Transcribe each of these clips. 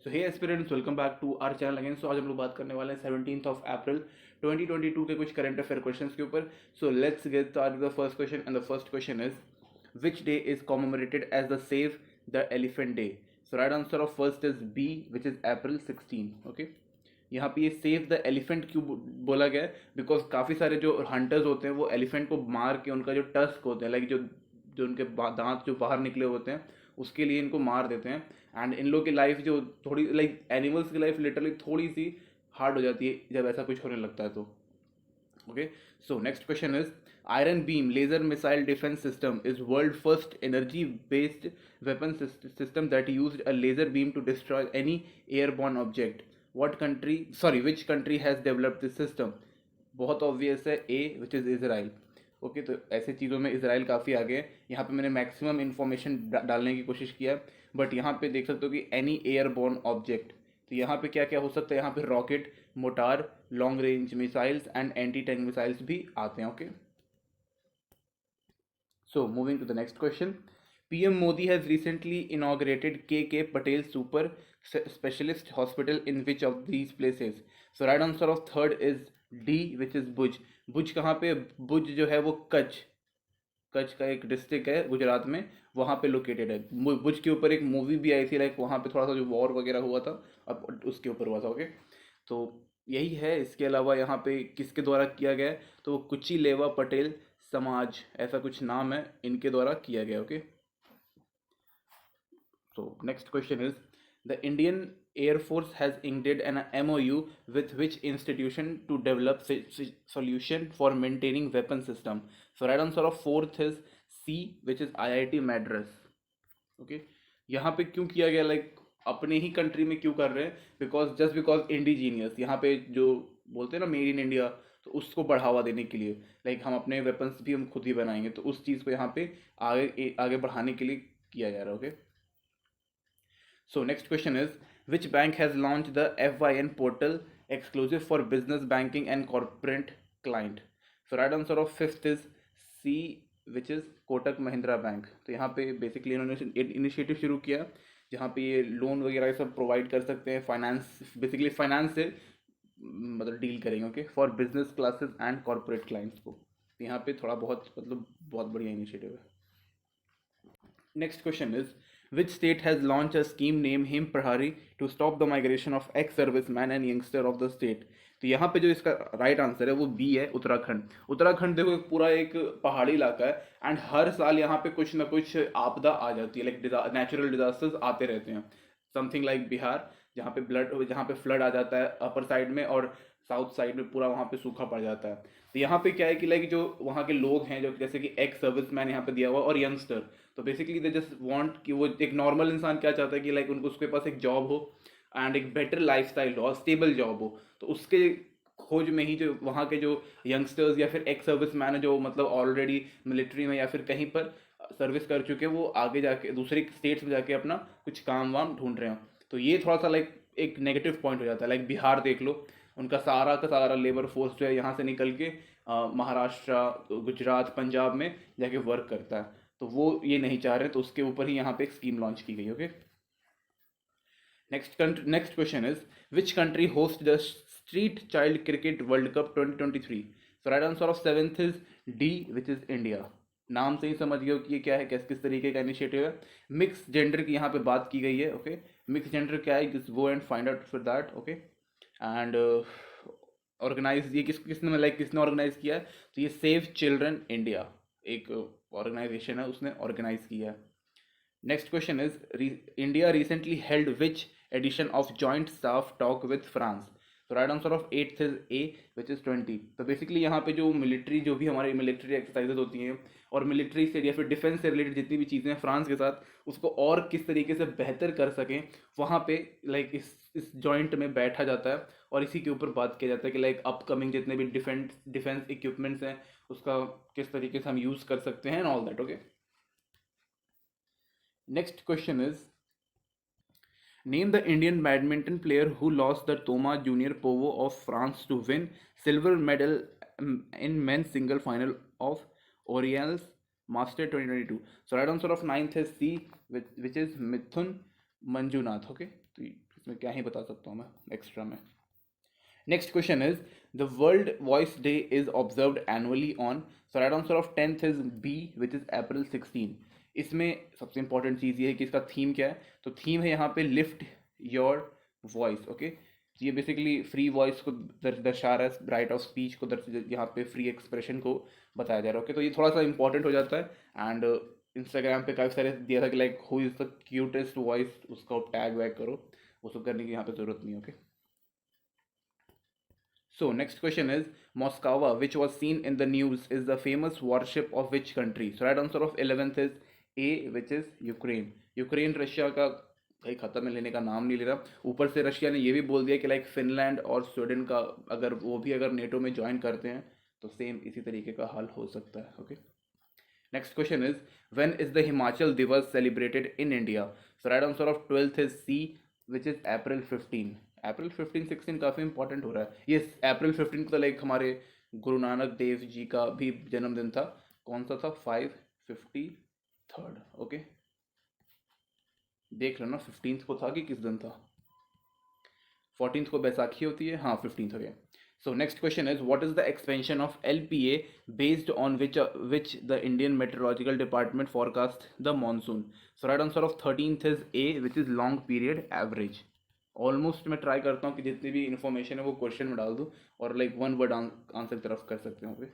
So hey aspirants, welcome back to our channel again. So आज हम लोग बात करने वाले हैं 17 अप्रैल 2022 के कुछ करंट अफेयर क्वेश्चंस के ऊपर। So let's get start with the first question and the first question is which day is commemorated as the save the elephant day. So right answer of first is B which is April 16। Okay, यहाँ पे ये save the elephant क्यों बोला गया है? Because काफ़ी सारे जो हंटर्स होते हैं वो एलिफेंट को मार के उनका जो टस्क होते हैं, लाइक जो जो उनके दांत जो बाहर निकले होते हैं, उसके लिए इनको मार देते हैं। एंड इन लोग की लाइफ जो थोड़ी लाइक एनिमल्स की लाइफ लिटरली थोड़ी सी हार्ड हो जाती है जब ऐसा कुछ होने लगता है तो। Okay, so next question is Iron Beam laser missile defence system is world first energy based weapon system that used a laser beam to destroy any airborne object. What country, sorry, which country has developed this system? बहुत obvious है, A which is Israel. Okay, तो ऐसे चीज़ों में Israel काफ़ी आगे है। यहाँ पे मैंने मैक्सिमम इन्फॉर्मेशन डालने की कोशिश किया, बट यहाँ पे देख सकते हो कि एनी एयरबॉर्न ऑब्जेक्ट, तो यहाँ पे क्या क्या हो सकता है? यहाँ पे rocket, mortar, long range missiles and anti tank missiles भी आते हैं। Okay, so moving to the next question, PM Modi has recently inaugurated KK Patel Super Specialist Hospital in which of these places? So right answer of third is D, which is Bhuj. भुज कहाँ पे? भुज जो है वो कच्छ, कच्छ का एक district है गुजरात में, वहाँ पे लोकेटेड है। भुज के ऊपर एक मूवी भी आई थी, लाइक वहाँ पे थोड़ा सा जो वॉर वगैरह हुआ था, अब उसके ऊपर हुआ था। ओके, तो यही है। इसके अलावा यहाँ पे किसके द्वारा किया गया है? तो कुची लेवा पटेल समाज, ऐसा कुछ नाम है, इनके द्वारा किया गया। Okay, so next question is the Indian Air Force has inked an MOU with which institution to develop solution for maintaining weapon system? So right answer of fourth is C, which is IIT Madras. Okay, यहाँ पे क्यों किया गया? Like अपने ही country में क्यों कर रहे हैं? बिकॉज जस्ट बिकॉज इंडिजीनियस, यहाँ पे जो बोलते हैं ना मेड इन इंडिया, तो उसको बढ़ावा देने के लिए, लाइक हम अपने वेपन्स भी हम खुद ही बनाएंगे, तो उस चीज़ को यहाँ पे आगे आगे बढ़ाने के लिए किया जा रहा है। Okay, so next question is which bank has launched the FYN portal exclusive for business banking and corporate client? So right answer of fifth is C, which is Kotak Mahindra Bank. तो यहाँ पे basically इन्होंने initiative शुरू किया जहाँ पे ये loan वगैरह सब प्रोवाइड कर सकते हैं, फाइनेंस, बेसिकली फाइनेंस से मतलब डील करेंगे। Okay, for business classes and corporate clients को, तो यहाँ पे थोड़ा बहुत मतलब बहुत बढ़िया इनिशिएटिव है। Next question is which state has launched a scheme named Him Prahari to stop the migration of ex-serviceman and youngster of the state? तो यहाँ पे जो इसका राइट आंसर है वो बी है, उत्तराखंड। उत्तराखंड देखो एक पूरा एक पहाड़ी इलाका है एंड हर साल यहाँ पे कुछ ना कुछ आपदा आ जाती है, लाइक नेचुरल डिजास्टर्स आते रहते हैं। समथिंग लाइक बिहार, जहाँ पे फ्लड आ जाता है अपर साइड में, और साउथ साइड में पूरा वहाँ पे सूखा पड़ जाता है। तो यहाँ पे क्या है कि लाइक जो वहाँ के लोग हैं, जो जैसे कि एक्स सर्विस मैन यहाँ पे दिया हुआ और यंगस्टर, तो बेसिकली दे जस्ट वांट कि वो एक नॉर्मल इंसान क्या चाहता है कि लाइक उनको उसके पास एक जॉब हो एंड एक बेटर लाइफस्टाइल हो और स्टेबल जॉब हो। तो उसके खोज में ही जो वहाँ के जो यंगस्टर्स या फिर एक्स सर्विस मैन है, जो मतलब ऑलरेडी मिलिट्री में या फिर कहीं पर सर्विस कर चुके हैं, वो आगे जाके दूसरे स्टेट्स में जाके अपना कुछ काम वाम ढूंढ रहे हो। तो ये थोड़ा सा लाइक एक नेगेटिव पॉइंट हो जाता है। लाइक बिहार देख लो, उनका सारा का सारा लेबर फोर्स जो है यहाँ से निकल के महाराष्ट्र, गुजरात, पंजाब में जाके वर्क करता है, तो वो ये नहीं चाह रहे, तो उसके ऊपर ही यहाँ पे एक स्कीम लॉन्च की गई। Okay, next question is which country host the street child cricket world cup 2023? So right answer of seventh is D, which is India. नाम से ही समझ गए हो कि ये क्या है, किस तरीके का इनिशिएटिव है। मिक्स जेंडर की यहाँ पे बात की गई है। ओके, मिक्स जेंडर क्या है, just go and find out for that. Okay, and organize ये किसने लाइक किसने ऑर्गेनाइज किया है? तो ये सेव चिल्ड्रन इंडिया एक ऑर्गेनाइजेशन है, उसने ऑर्गेनाइज किया है। Next question is India recently held which edition of joint staff talk with France? तो right answer of eighth is A, which is 20। तो बेसिकली यहाँ पे जो मिलिट्री, जो भी हमारी मिलिट्री एक्सरसाइजेज होती हैं और मिलिट्री से या फिर डिफेंस से रिलेटेड जितनी भी चीज़ें हैं फ्रांस के साथ, उसको और किस तरीके से बेहतर कर सकें, वहाँ पे लाइक इस जॉइंट में बैठा जाता है और इसी के ऊपर बात किया जाता है कि लाइक अपकमिंग जितने भी डिफेंस इक्विपमेंट्स हैं उसका किस तरीके से हम यूज़ कर सकते हैं and all that. Okay, next question is name the Indian badminton player who lost the Thomas Junior Povo of France to win silver medal in men's single final of Orioles Master 2022. So right answer of ninth is C, which is Mithun Manjunath. Okay, तो इसमें क्या ही बता सकता हूँ मैं extra में. Next question is the World Voice Day is observed annually on. So right answer of 10th is B, which is April 16. इसमें सबसे इंपॉर्टेंट चीज़ ये है कि इसका थीम क्या है. तो थीम है यहाँ पे लिफ्ट योर वॉइस. ओके, ये बेसिकली फ्री वॉइस को दर्शा रहा है, राइट ऑफ स्पीच को यहाँ पे फ्री एक्सप्रेशन को बताया जा रहा है. ओके, तो ये थोड़ा सा इंपॉर्टेंट हो जाता है. एंड इंस्टाग्राम पे काफ़ी सारे दिया था कि like who is the cutest voice, उसको टैग वैग करो, वो सब करने की यहाँ पे ज़रूरत नहीं. Okay, so next question is Moscow, which was seen in the news, is the famous warship of which country? So right answer of 11th is A, which is Ukraine. Ukraine Russia का भाई खत्म में लेने का नाम नहीं ले रहा. ऊपर से रशिया ने ये भी बोल दिया कि लाइक फिनलैंड और स्वीडन का अगर वो भी अगर नेटो में ज्वाइन करते हैं तो सेम इसी तरीके का हाल हो सकता है. Okay, next question is when is the Himachal Diwas celebrated in India? So right answer of 12th is C, which is April 15. April 15 16 काफ़ी इंपॉर्टेंट हो रहा है. ये April 15 को तो लाइक हमारे गुरु नानक देव जी का भी जन्मदिन था. कौन सा था? 553. ओके, देख लो ना 15th को था कि किस दिन था. 14th को बैसाखी होती है. हाँ, 15th हो गया. So next question is what is the expansion of LPA based on which the Indian Meteorological Department forecast the monsoon? So right answer of 13th is A, which is long period average. Almost मैं try करता हूँ कि जितनी भी information है वो question में डाल दूँ और लाइक वन वर्ड आंसर की तरफ कर सकते हो.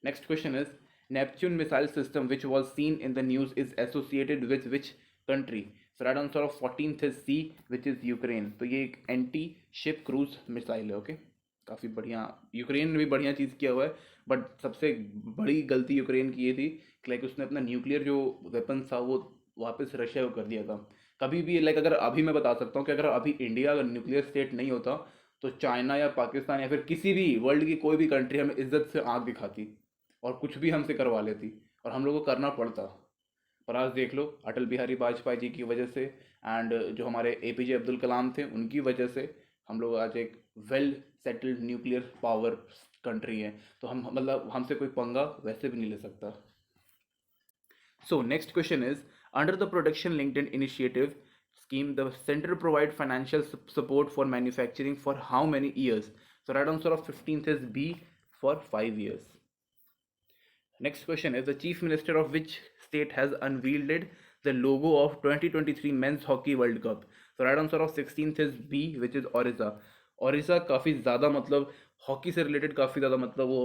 Next question is Neptune missile system which was seen in the news is associated with which country? So right answer of 14th is C, which is Ukraine. तो ये एक anti ship cruise missile है. Okay, काफ़ी बढ़िया. Ukraine ने भी बढ़िया चीज़ किया हुआ है, बट सबसे बड़ी गलती यूक्रेन की ये थी कि लाइक उसने अपना न्यूक्लियर जो वेपन था वो वापस रशिया को कर दिया था. कभी भी लाइक अगर अभी मैं बता सकता हूँ कि अगर अभी इंडिया अगर न्यूक्लियर स्टेट नहीं होता तो चाइना या पाकिस्तान या फिर किसी भी वर्ल्ड की कोई भी कंट्री हमें इज्जत से आंख दिखाती और कुछ भी हमसे करवा लेती और हम लोग को करना पड़ता. पर आज देख लो, अटल बिहारी वाजपेयी जी की वजह से एंड जो हमारे APJ अब्दुल कलाम थे उनकी वजह से हम लोग आज एक well settled nuclear power country है. तो हम मतलब हमसे कोई पंगा वैसे भी नहीं ले सकता. So next question is under the production linked initiative scheme the center provide financial support for manufacturing for how many years? So right answer of 15th is B, for 5 years. Next question is the chief minister of which state has unveiled the logo of 2023 men's hockey world cup? So right answer of 16th is B, which is Orissa. Orissa काफ़ी ज़्यादा मतलब hockey से related काफ़ी ज़्यादा मतलब वो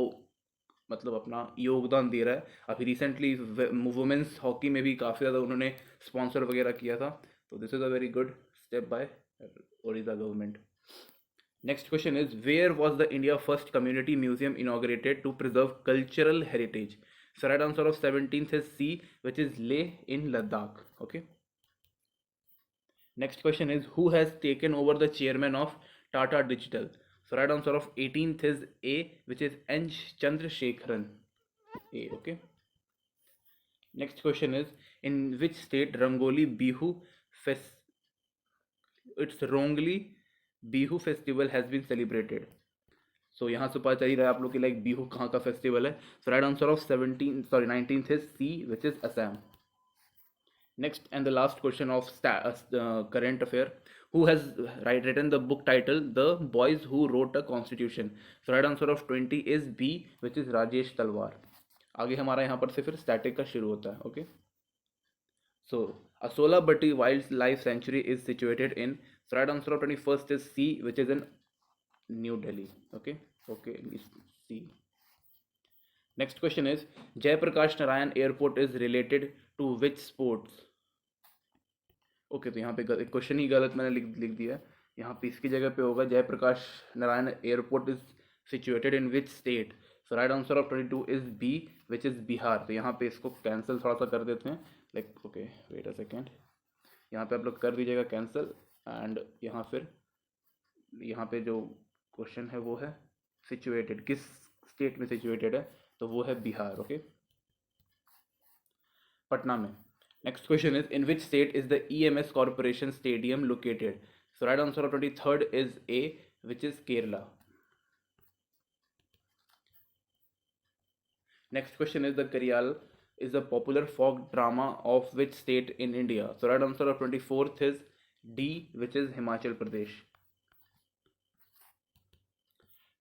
मतलब अपना योगदान दे रहा है. अभी रिसेंटली वुमेंस हॉकी में भी काफ़ी ज़्यादा उन्होंने स्पॉन्सर वगैरह किया था. तो this is a very good step by Odisha government. Next question is where was the India first community museum inaugurated to preserve cultural heritage? So right answer of 17th is C, which is Leh in Ladakh. Okay, next question is who has taken over the chairman of Tata digital? So right answer of 18th is A, which is N. Chandrasekharan. A. Okay. Next question is in which state Rangoli Bihu it's Rongli Bihu festival has been celebrated? So यहाँ से पता चल ही रहा है आप लोग की like Bihu कहाँ का फेस्टिवल है. So right answer of 19th is C, which is Assam. Next and the last question of current affair. Who has written the book title The Boys Who Wrote a Constitution? So right answer of 20 is B, which is Rajesh Talwar. आगे हमारा यहाँ पर से फिर static का शुरू होता है. Okay, so Asola Bhatti wildlife sanctuary is situated in. So right answer of 21st is C, which is in New Delhi. Okay okay, C. Next question is Jayaprakash Narayan airport is related to which sports? Okay, तो यहाँ पे question ही गलत मैंने लिख दिया है. यहाँ पे इसकी जगह पे होगा Jayaprakash Narayan airport is situated in which state? So right answer of 22 is B, which is Bihar. तो यहाँ पे इसको कैंसिल थोड़ा सा कर देते हैं. Like okay, wait a second. यहाँ पे आप लोग कर दीजिएगा कैंसिल एंड यहाँ फिर यहाँ पे जो क्वेश्चन है वो है सिचुएटेड, किस स्टेट में सिचुएटेड है, तो वो है बिहार. ओके, पटना में. Next question is in which state is the EMS Corporation Stadium located? So right answer of 23rd is A, which is Kerala. Next question is the Karyal is a popular folk drama of which state in India? So right answer of 24th is D, which is Himachal Pradesh.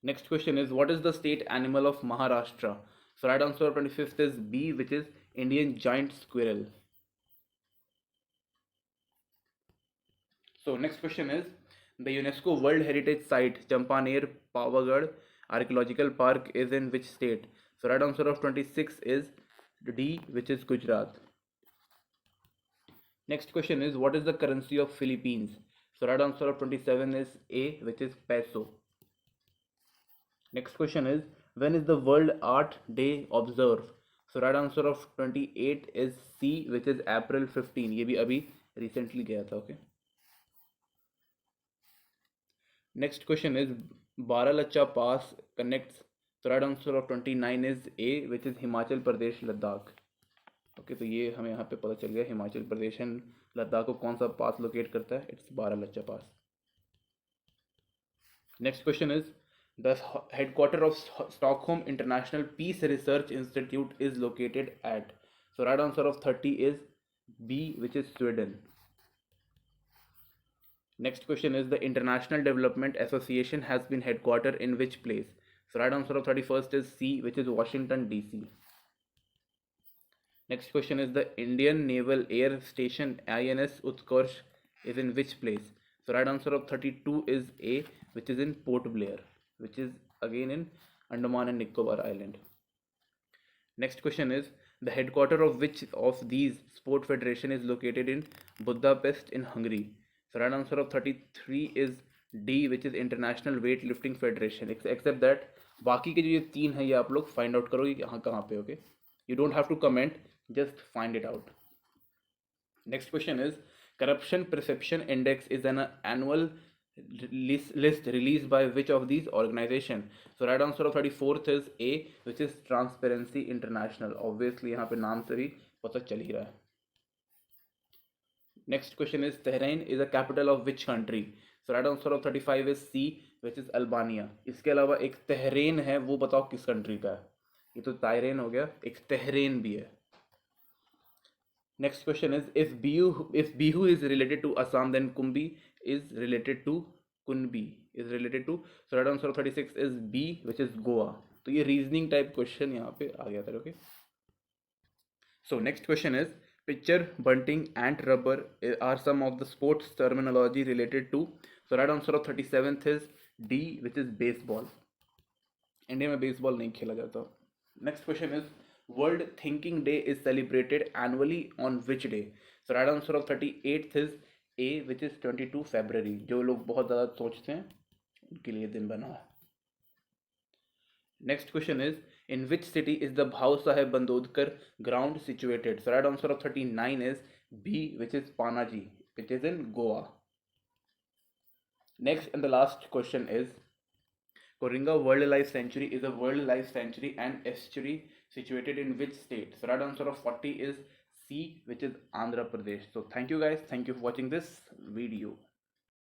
Next question is, what is the state animal of Maharashtra? So right answer 25th is B, which is Indian giant squirrel. So next question is, the UNESCO World Heritage Site Champaner Pavagadh Archaeological Park is in which state? So right answer of 26 is D, which is Gujarat. Next question is, what is the currency of Philippines? So right answer of 27 is A, which is peso. Next question is, when is the World Art Day observed? So right answer of 28 is C, which is April 15. ये भी अभी recently गया था, okay? Next question is, Baralacha Pass connects. So right answer of 29 is A, which is Himachal Pradesh Ladakh. Okay तो ये हमें यहाँ पे पता चल गया हिमाचल प्रदेश एंड लद्दाख को कौन सा पास लोकेट करता है. It's Baralacha pass. Next question is, the headquarter of Stockholm International Peace Research Institute is located at. So right answer of 30 is B, which is Sweden. Next question is, the International Development Association has been headquarter in which place. So right answer of 31st is C, which is Washington DC. Next question is, the Indian Naval Air Station INS Utkarsh is in which place? So right answer of 32 is A, which is in Port Blair, which is again in Andaman and Nicobar Island. Next question is, the headquarter of which of these sport federation is located in Budapest in Hungary? So right answer of 33 is D, which is International Weightlifting Federation. Except that बाकी के जो ये तीन है ये आप लोग find out करो कि यहाँ कहाँ पे. Okay, you don't have to comment, just find it out. Next question is, corruption perception index is an annual list released by which of these organization? So right answer of 34th is A, which is Transparency International. Obviously यहाँ पे नाम से भी पता चल ही रहा है. Next question is, Tehran is a capital of which country? So right answer of 35 is C, which is Albania. इसके अलावा एक तहरेन है, वो बताओ किस कंट्री का है. ये तो ताइरेन हो गया, एक तहरेन भी है. Next question is, if Bihu is related to Assam, then Kumbi is related to Kunbi is related to. So right answer 36 is B, which is Goa. तो ये रीजनिंग टाइप क्वेश्चन यहाँ पे आ गया था. Okay, so next question is, pitcher, bunting, and rubber are some of the sports terminology related to. So right answer of 37th is D, which is baseball. India में baseball नहीं खेला जाता. Next question is, World Thinking Day is celebrated annually on which day? So right answer of 38th is A, which is 22 February. जो लोग बहुत ज़्यादा सोचते हैं उनके लिए दिन बना है. Next question is, in which city is the Bhau Saheb Bandodkar ground situated? So right answer of 39 is B, which is Panaji, which is in Goa. Next and the last question is, Coringa Wildlife Sanctuary is a wildlife sanctuary and estuary situated in which state? So right answer of 40 is C, which is Andhra Pradesh. So thank you guys. Thank you for watching this video.